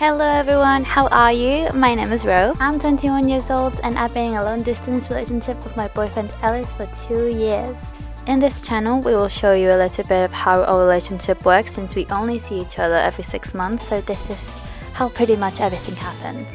Hello everyone, how are you? My name is Ro. I'm 21 years old and I've been in a long distance relationship with my boyfriend Ellis for 2 years. In this channel, we will show you a little bit of how our relationship works since we only see each other every 6 months, so this is how pretty much everything happens.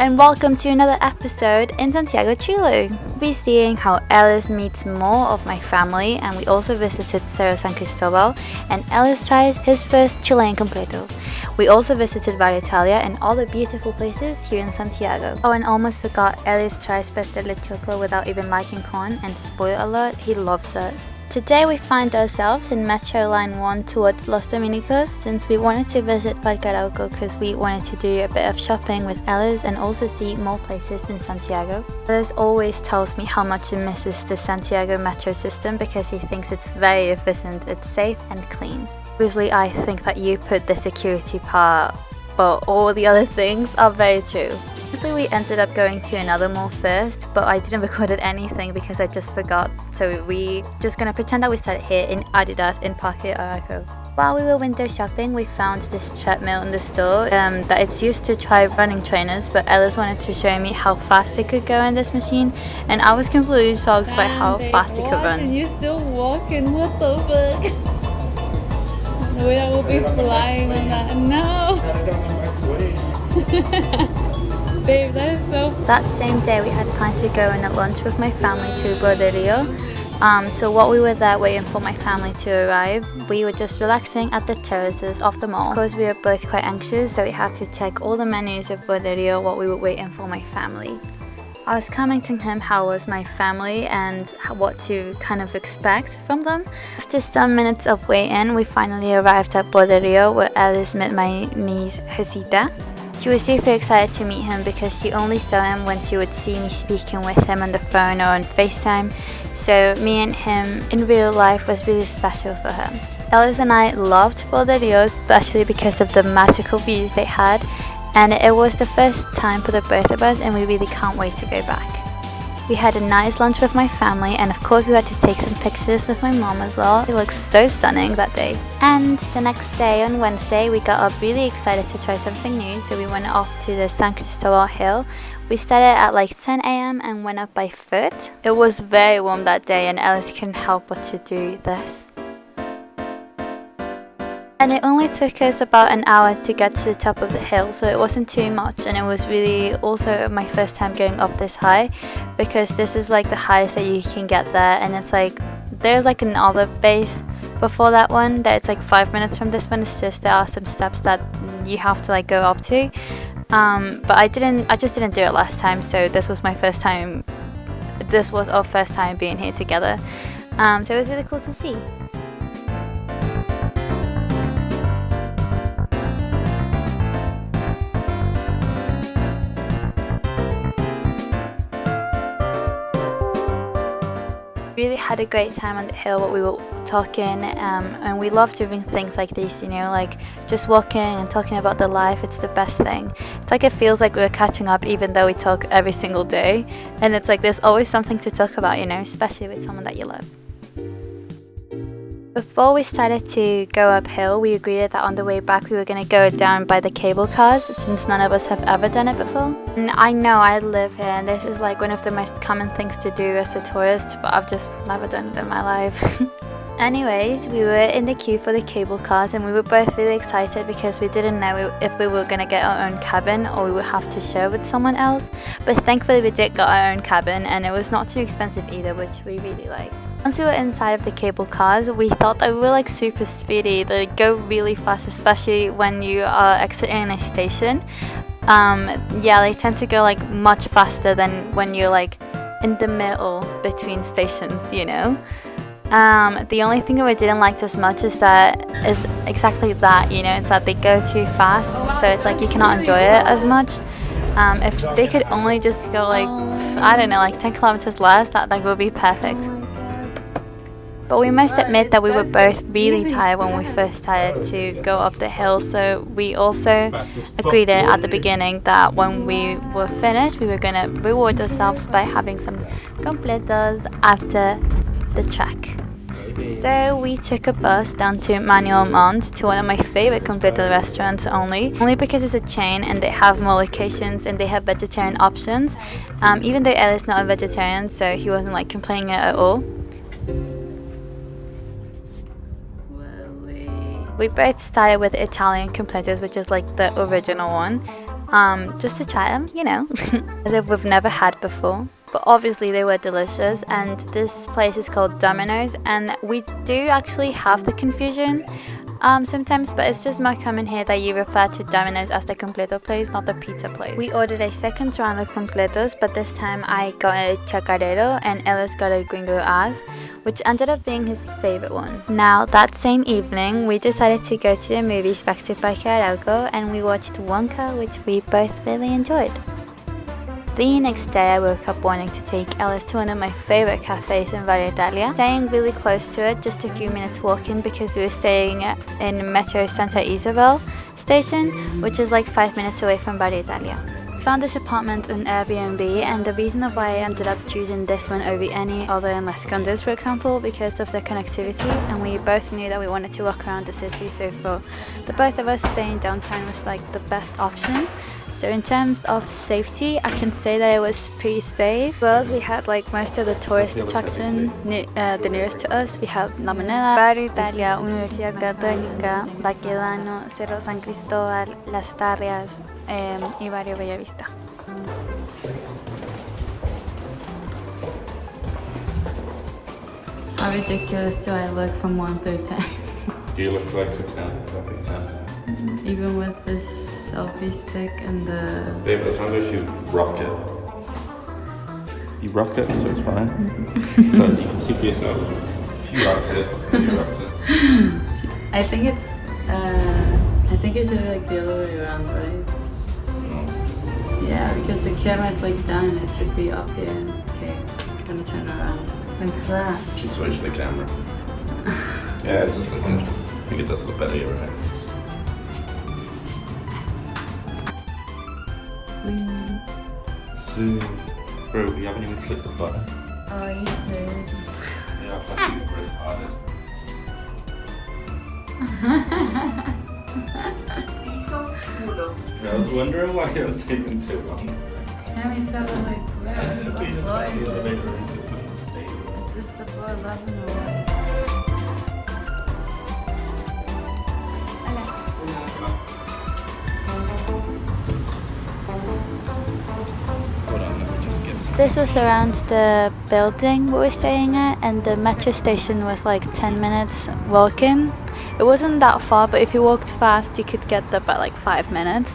And welcome to another episode in Santiago de Chile. We'll be seeing how Ellis meets more of my family, and we also visited Cerro San Cristóbal, and Ellis tries his first Chilean completo. We also visited Barrio Italia and all the beautiful places here in Santiago. Oh, and almost forgot, Ellis tries pastel de choclo without even liking corn, and spoiler alert, he loves it. Today we find ourselves in Metro Line 1 towards Los Dominicos since we wanted to visit Parque Arauco because we wanted to do a bit of shopping with Ellis and also see more places in Santiago. Ellis always tells me how much he misses the Santiago metro system because he thinks it's very efficient, it's safe and clean. Obviously I think that you put the security part, but all the other things are very true. Obviously we ended up going to another mall first, but I didn't record anything because I just forgot, so we just gonna pretend that we started here in Adidas in Parque Arauco. While we were window shopping, we found this treadmill in the store that it's used to try running trainers, but Ellis wanted to show me how fast it could go in this machine, and I was completely shocked by how fast it could run. And you're still walking, what the fuck? We will be flying on that. No! Babe, that is so... That same day we had planned to go on a lunch with my family to Borderio. So while we were there waiting for my family to arrive, we were just relaxing at the terraces of the mall. Because we were both quite anxious, so we had to check all the menus of Borderio while we were waiting for my family. I was commenting him how was my family and what to kind of expect from them. After some minutes of waiting, we finally arrived at Borderio where Ellis met my niece Josita. She was super excited to meet him because she only saw him when she would see me speaking with him on the phone or on FaceTime, so me and him in real life was really special for her. Ellis and I loved Borderio, especially because of the magical views they had, and it was the first time for the both of us and we really can't wait to go back. We had a nice lunch with my family and of course we had to take some pictures with my mom as well. It looked so stunning that day. And the next day on Wednesday we got up really excited to try something new, so we went off to the San Cristóbal hill. We started at like 10 AM and went up by foot. It was very warm that day and Ellis couldn't help but to do this. And it only took us about an hour to get to the top of the hill, so it wasn't too much, and it was really also my first time going up this high because this is like the highest that you can get there, and it's like there's like another base before that one that it's like 5 minutes from this one. It's just there are some steps that you have to like go up to, but I just didn't do it last time, so this was our first time being here together, so it was really cool to see. Really had a great time on the hill while we were talking, and we love doing things like this, you know, like just walking and talking about the life. It's the best thing. It's like it feels like we're catching up even though we talk every single day, and it's like there's always something to talk about, you know, especially with someone that you love. Before we started to go uphill, we agreed that on the way back we were going to go down by the cable cars since none of us have ever done it before. And I know I live here and this is like one of the most common things to do as a tourist, but I've just never done it in my life. Anyways, we were in the queue for the cable cars and we were both really excited because we didn't know if we were going to get our own cabin or we would have to share with someone else. But thankfully we did get our own cabin and it was not too expensive either, which we really liked. Once we were inside of the cable cars, we thought that we were like super speedy. They go really fast, especially when you are exiting a station. Yeah, they tend to go like much faster than when you're like in the middle between stations, you know. The only thing that we didn't like as much is exactly that, you know, it's that they go too fast, so it's like you cannot enjoy it as much. If they could only just go like, I don't know, like 10 kilometers less, that like would be perfect. But we must admit that we were both really tired when we first started to go up the hill, so we also agreed at the beginning that when we were finished, we were gonna reward ourselves by having some completos after the trek. So we took a bus down to Manuel Mont to one of my favorite Completo restaurants only because it's a chain and they have more locations and they have vegetarian options. Even though Ellis is not a vegetarian, so he wasn't like complaining at all. We both started with Italian completos, which is like the original one, just to try them, you know, as if we've never had before. But obviously they were delicious, and this place is called Domino's, and we do actually have the confusion sometimes, but it's just more common here that you refer to Domino's as the completo place, not the pizza place. We ordered a second round of completos, but this time I got a chacarero and Ellis got a gringo as, which ended up being his favorite one. Now, that same evening, we decided to go to the movies back to Parque Arauco, and we watched Wonka, which we both really enjoyed. The next day I woke up wanting to take Ellis to one of my favorite cafes in Barrio Italia, staying really close to it, just a few minutes walking because we were staying in Metro Santa Isabel station, which is like 5 minutes away from Barrio Italia. We found this apartment on Airbnb, and the reason of why I ended up choosing this one over any other in Las Condes, for example, because of the connectivity, and we both knew that we wanted to walk around the city, so for the both of us, staying downtown was like the best option. So in terms of safety, I can say that it was pretty safe. Well, as we had like most of the tourist attraction the nearest to us. We have La Moneda, Barrio Italia, Universidad Católica, Baquedano, Cerro San Cristóbal, Las Tarrias, y Barrio Bellavista. How ridiculous do I look from 1 through 10? You look like a 10, perfect 10. Even with this selfie stick and the... Babe, as long as you rock it. You rock it, so it's fine. But you can see for yourself. She rocks it, you rocks it. I think it's... I think it should be like the other way around, right? No. Yeah, because the camera's like down and it should be up here. Okay, I'm gonna turn around. Like that. She switched the camera. Yeah, it does look good. I think it does look better, you're right. Zoom. Bro, we haven't even clicked the button. Oh, you should. Yeah, I thought you were retarded. I was wondering why it was taking so long. Can we tell like where? What floor is this? Is this the floor 11 or what? This was around the building we were staying at, and the metro station was like 10 minutes walking. It wasn't that far, but if you walked fast you could get there by like 5 minutes.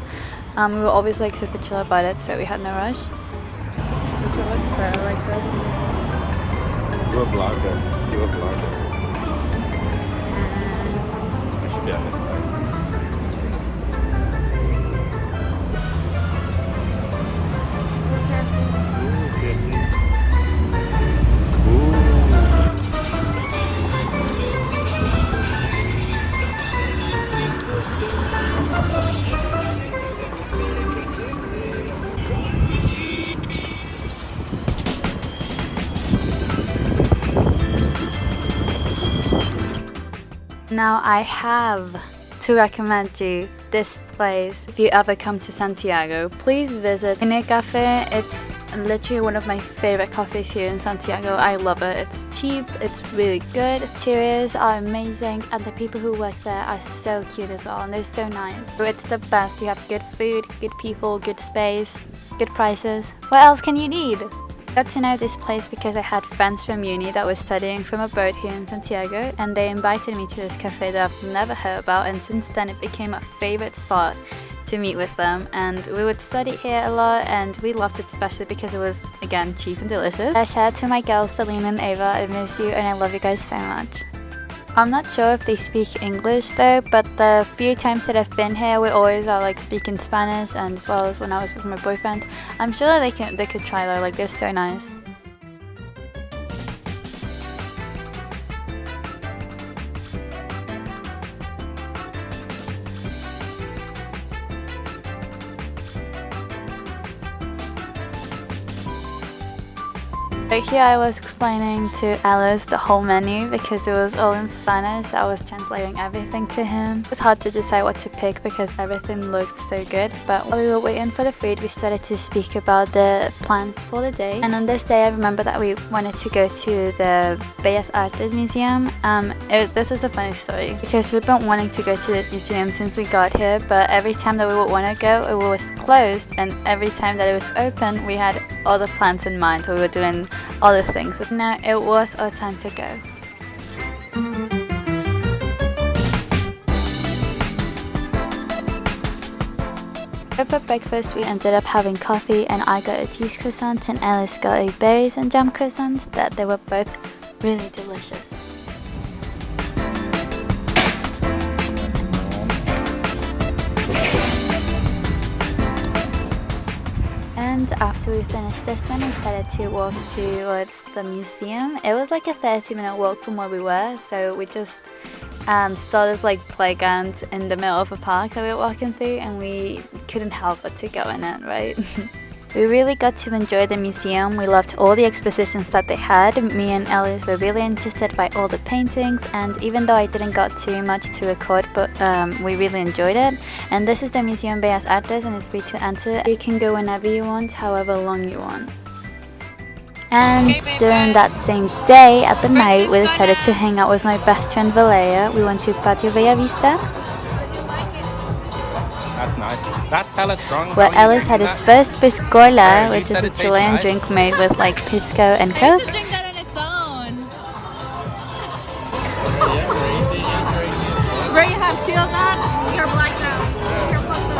We were always like super chill about it, so we had no rush. Does it look better like this? You're a vlogger. You're a vlogger. I should be on this side. Now I have to recommend you this place. If you ever come to Santiago, please visit Cine Cafe. It's literally one of my favorite cafes here in Santiago. I love it. It's cheap, it's really good, the interiors are amazing, and the people who work there are so cute as well, and they're so nice. So it's the best. You have good food, good people, good space, good prices. What else can you need? I got to know this place because I had friends from uni that were studying from abroad here in Santiago, and they invited me to this cafe that I've never heard about, and since then it became a favorite spot to meet with them, and we would study here a lot, and we loved it especially because it was, again, cheap and delicious. Shout out to my girls Selena and Ava. I miss you and I love you guys so much. I'm not sure if they speak English though, but the few times that I've been here we always are like speaking Spanish, and as well as when I was with my boyfriend. I'm sure they could try though, like they're so nice. Right here I was explaining to Ellis the whole menu because it was all in Spanish, so I was translating everything to him. It was hard to decide what to pick because everything looked so good, but while we were waiting for the food we started to speak about the plans for the day. And on this day I remember that we wanted to go to the Bellas Artes Museum. This is a funny story because we've been wanting to go to this museum since we got here, but every time that we would want to go it was closed, and every time that it was open we had other plans in mind, so we were doing other things, but now it was our time to go. For breakfast we ended up having coffee, and I got a cheese croissant and Ellis got a berries and jam croissant that they were both really delicious. And after we finished this one, we started to walk towards the museum. It was like a 30-minute walk from where we were, so we just saw this like playground in the middle of a park that we were walking through, and we couldn't help but to go in it, right? We really got to enjoy the museum. We loved all the expositions that they had. Me and Ellis were really interested by all the paintings, and even though I didn't got too much to record, but we really enjoyed it. And this is the Museum Bellas Artes, and it's free to enter. You can go whenever you want, however long you want. And during that same day, at the night, we decided to hang out with my best friend Valeria. We went to Barrio Bellavista. That's nice. That's hella strong. Where Ellis had his first Piscola, which is a Chilean drink made with like pisco and coke. I used to drink that on its own. Where you have two of that, you're blacked out. You're fucked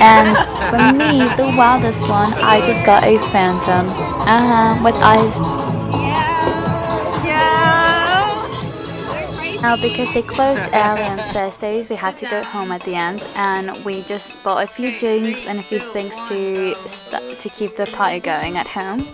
And for me, the wildest one, I just got a phantom. With eyes. Yeah. Now, because they closed early on Thursdays, we had to go home at the end, and we just bought a few drinks and a few things to keep the party going at home.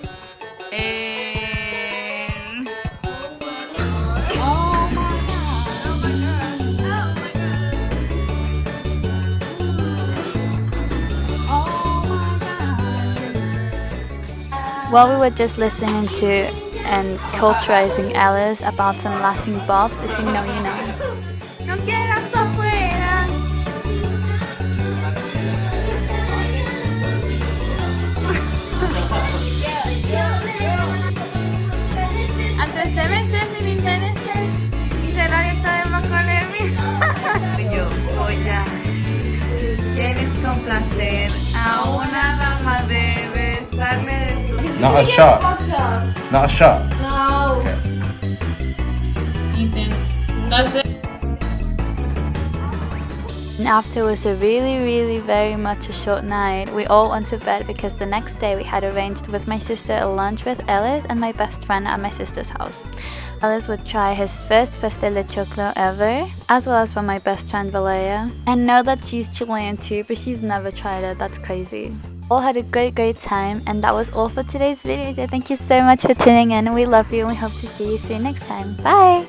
While we were just listening to and culturizing Ellis about some Latin bobs, if you know, you know. Antes de meses sin intereses, hice la dieta de Macolemi. Yo voy a. ¿Quieres complacer a una dama de besarle de tu... Not a shot. Not a shot. No. Okay. Ethan, that's it. And after it was a really very much a short night, we all went to bed because the next day we had arranged with my sister a lunch with Ellis and my best friend at my sister's house. Ellis would try his first pastel de choclo ever, as well as for my best friend Valeria. And know that she's Chilean too, but she's never tried it. That's crazy. All had a great time, and that was all for today's video. So thank you so much for tuning in, and we love you, and we hope to see you soon next time. Bye!